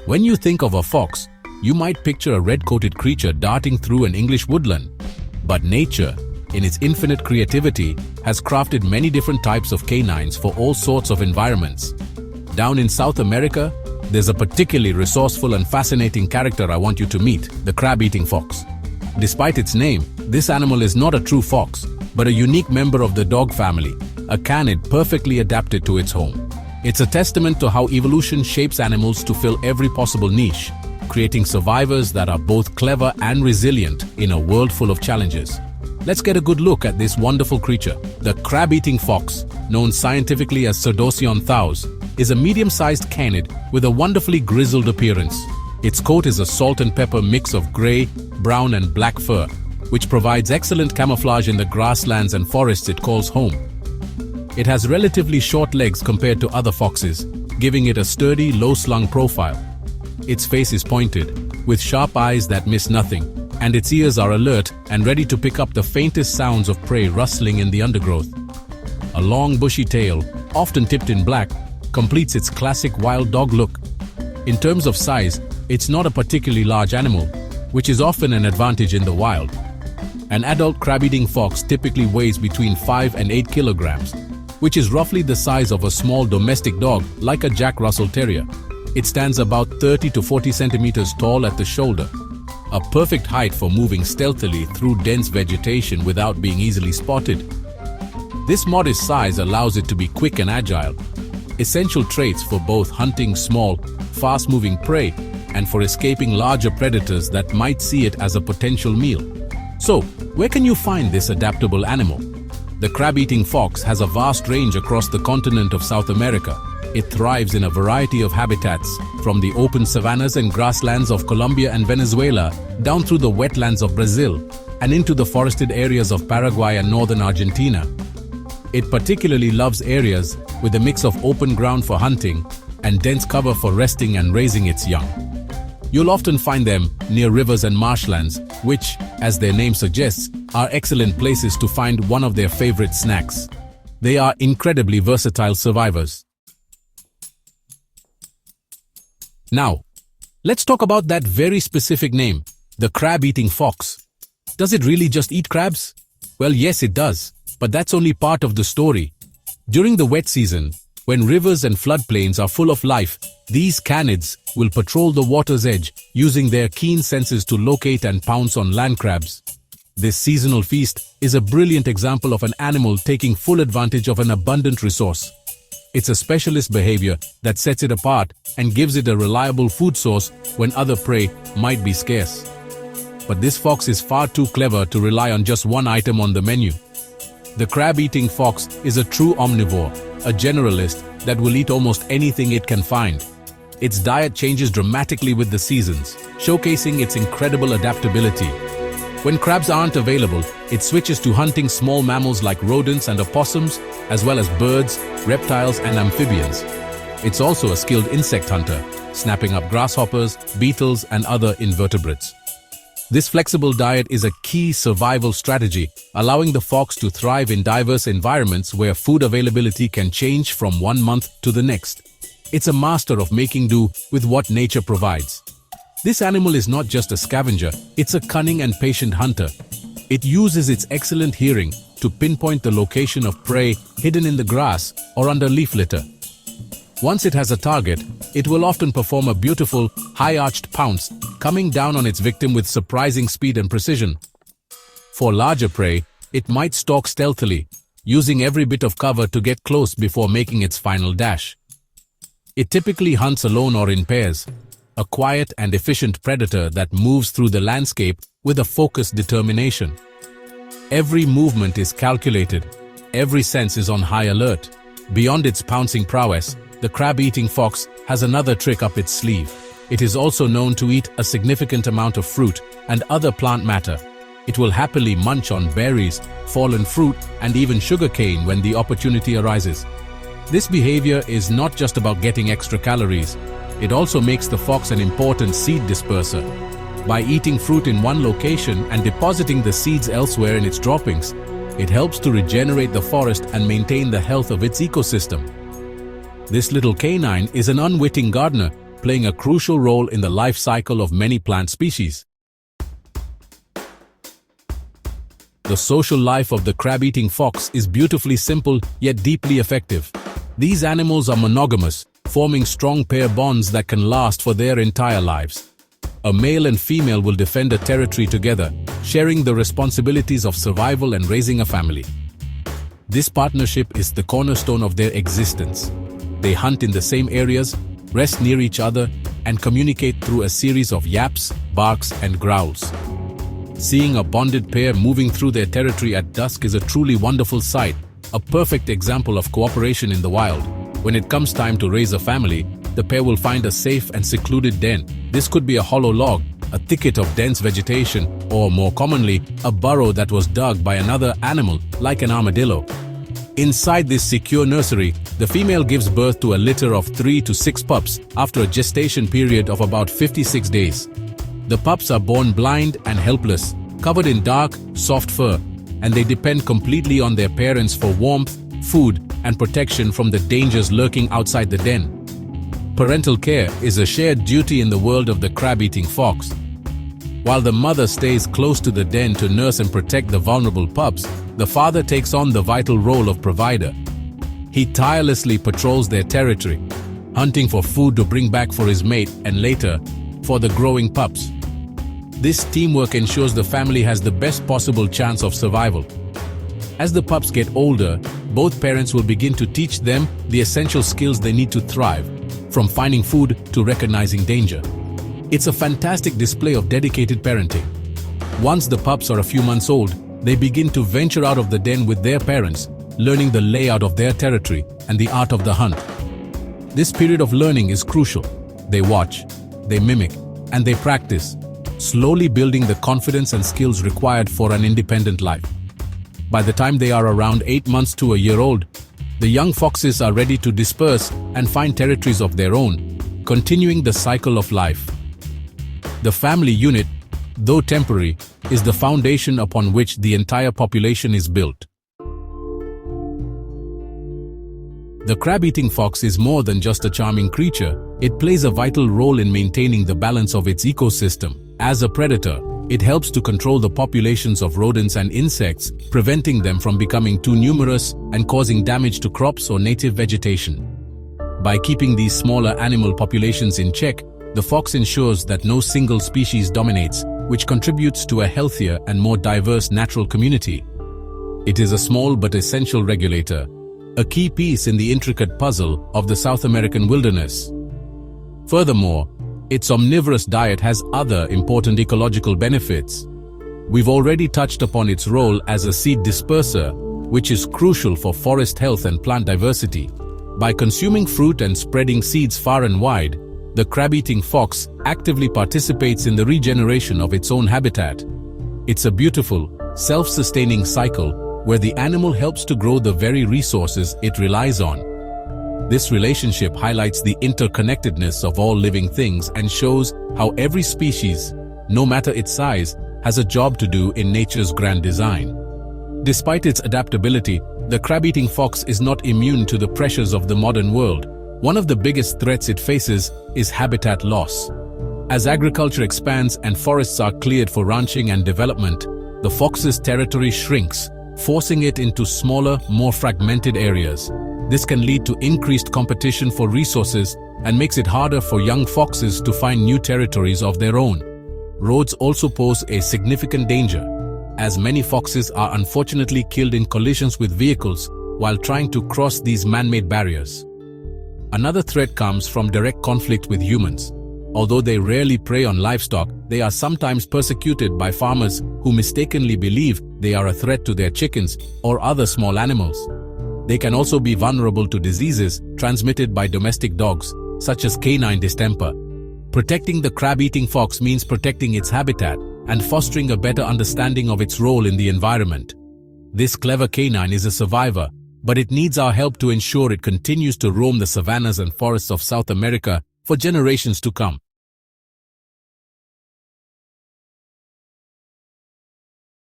When you think of a fox, you might picture a red-coated creature darting through an English woodland. But nature, in its infinite creativity, has crafted many different types of canines for all sorts of environments. Down in South America, there's a particularly resourceful and fascinating character I want you to meet, the crab-eating fox. Despite its name, this animal is not a true fox, but a unique member of the dog family, a canid perfectly adapted to its home. It's a testament to how evolution shapes animals to fill every possible niche, creating survivors that are both clever and resilient in a world full of challenges. Let's get a good look at this wonderful creature. The crab-eating fox, known scientifically as Cerdocyon thaus, is a medium-sized canid with a wonderfully grizzled appearance. Its coat is a salt and pepper mix of gray, brown and black fur, which provides excellent camouflage in the grasslands and forests it calls home. It has relatively short legs compared to other foxes, giving it a sturdy, low-slung profile. Its face is pointed, with sharp eyes that miss nothing, and its ears are alert and ready to pick up the faintest sounds of prey rustling in the undergrowth. A long, bushy tail, often tipped in black, completes its classic wild dog look. In terms of size, it's not a particularly large animal, which is often an advantage in the wild. An adult crab-eating fox typically weighs between 5 and 8 kilograms, which is roughly the size of a small domestic dog like a Jack Russell Terrier. It stands about 30 to 40 centimeters tall at the shoulder, a perfect height for moving stealthily through dense vegetation without being easily spotted. This modest size allows it to be quick and agile, essential traits for both hunting small, fast-moving prey and for escaping larger predators that might see it as a potential meal. So, where can you find this adaptable animal? The crab-eating fox has a vast range across the continent of South America. It thrives in a variety of habitats, from the open savannas and grasslands of Colombia and Venezuela, down through the wetlands of Brazil, and into the forested areas of Paraguay and northern Argentina. It particularly loves areas with a mix of open ground for hunting and dense cover for resting and raising its young. You'll often find them near rivers and marshlands, which, as their name suggests, are excellent places to find one of their favorite snacks. They are incredibly versatile survivors. Now, let's talk about that very specific name, the crab-eating fox. Does it really just eat crabs? Well, yes, it does, but that's only part of the story. During the wet season, when rivers and floodplains are full of life, these canids will patrol the water's edge, using their keen senses to locate and pounce on land crabs. This seasonal feast is a brilliant example of an animal taking full advantage of an abundant resource. It's a specialist behavior that sets it apart and gives it a reliable food source when other prey might be scarce. But this fox is far too clever to rely on just one item on the menu. The crab-eating fox is a true omnivore, a generalist that will eat almost anything it can find. Its diet changes dramatically with the seasons, showcasing its incredible adaptability. When crabs aren't available, it switches to hunting small mammals like rodents and opossums, as well as birds, reptiles, and amphibians. It's also a skilled insect hunter, snapping up grasshoppers, beetles, and other invertebrates. This flexible diet is a key survival strategy, allowing the fox to thrive in diverse environments where food availability can change from one month to the next. It's a master of making do with what nature provides. This animal is not just a scavenger, it's a cunning and patient hunter. It uses its excellent hearing to pinpoint the location of prey hidden in the grass or under leaf litter. Once it has a target, it will often perform a beautiful, high-arched pounce, coming down on its victim with surprising speed and precision. For larger prey, it might stalk stealthily, using every bit of cover to get close before making its final dash. It typically hunts alone or in pairs, a quiet and efficient predator that moves through the landscape with a focused determination. Every movement is calculated, every sense is on high alert. Beyond its pouncing prowess, the crab-eating fox has another trick up its sleeve. It is also known to eat a significant amount of fruit and other plant matter. It will happily munch on berries, fallen fruit, and even sugarcane when the opportunity arises. This behavior is not just about getting extra calories. It also makes the fox an important seed disperser. By eating fruit in one location and depositing the seeds elsewhere in its droppings, it helps to regenerate the forest and maintain the health of its ecosystem. This little canine is an unwitting gardener, playing a crucial role in the life cycle of many plant species. The social life of the crab-eating fox is beautifully simple yet deeply effective. These animals are monogamous, forming strong pair bonds that can last for their entire lives. A male and female will defend a territory together, sharing the responsibilities of survival and raising a family. This partnership is the cornerstone of their existence. They hunt in the same areas, rest near each other, and communicate through a series of yaps, barks, and growls. Seeing a bonded pair moving through their territory at dusk is a truly wonderful sight, a perfect example of cooperation in the wild. When it comes time to raise a family, the pair will find a safe and secluded den. This could be a hollow log, a thicket of dense vegetation, or more commonly, a burrow that was dug by another animal, like an armadillo. Inside this secure nursery, the female gives birth to a litter of 3 to 6 pups after a gestation period of about 56 days. The pups are born blind and helpless, covered in dark, soft fur, and they depend completely on their parents for warmth, food, and protection from the dangers lurking outside the den. Parental care is a shared duty in the world of the crab-eating fox. While the mother stays close to the den to nurse and protect the vulnerable pups, the father takes on the vital role of provider. He tirelessly patrols their territory, hunting for food to bring back for his mate and later, for the growing pups. This teamwork ensures the family has the best possible chance of survival. As the pups get older, both parents will begin to teach them the essential skills they need to thrive, from finding food to recognizing danger. It's a fantastic display of dedicated parenting. Once the pups are a few months old, they begin to venture out of the den with their parents, learning the layout of their territory and the art of the hunt. This period of learning is crucial. They watch, they mimic, and they practice, slowly building the confidence and skills required for an independent life. By the time they are around 8 months to a year old, the young foxes are ready to disperse and find territories of their own, continuing the cycle of life. The family unit, though temporary, is the foundation upon which the entire population is built. The crab-eating fox is more than just a charming creature. It plays a vital role in maintaining the balance of its ecosystem. As a predator, it helps to control the populations of rodents and insects, preventing them from becoming too numerous and causing damage to crops or native vegetation. By keeping these smaller animal populations in check, the fox ensures that no single species dominates, which contributes to a healthier and more diverse natural community. It is a small but essential regulator, a key piece in the intricate puzzle of the South American wilderness. Furthermore, its omnivorous diet has other important ecological benefits. We've already touched upon its role as a seed disperser, which is crucial for forest health and plant diversity. By consuming fruit and spreading seeds far and wide, the crab-eating fox actively participates in the regeneration of its own habitat. It's a beautiful, self-sustaining cycle where the animal helps to grow the very resources it relies on. This relationship highlights the interconnectedness of all living things and shows how every species, no matter its size, has a job to do in nature's grand design. Despite its adaptability, the crab-eating fox is not immune to the pressures of the modern world. One of the biggest threats it faces is habitat loss. As agriculture expands and forests are cleared for ranching and development, the fox's territory shrinks, forcing it into smaller, more fragmented areas. This can lead to increased competition for resources and makes it harder for young foxes to find new territories of their own. Roads also pose a significant danger, as many foxes are unfortunately killed in collisions with vehicles while trying to cross these man-made barriers. Another threat comes from direct conflict with humans. Although they rarely prey on livestock, they are sometimes persecuted by farmers who mistakenly believe they are a threat to their chickens or other small animals. They can also be vulnerable to diseases transmitted by domestic dogs, such as canine distemper. Protecting the crab-eating fox means protecting its habitat and fostering a better understanding of its role in the environment. This clever canine is a survivor, but it needs our help to ensure it continues to roam the savannas and forests of South America for generations to come.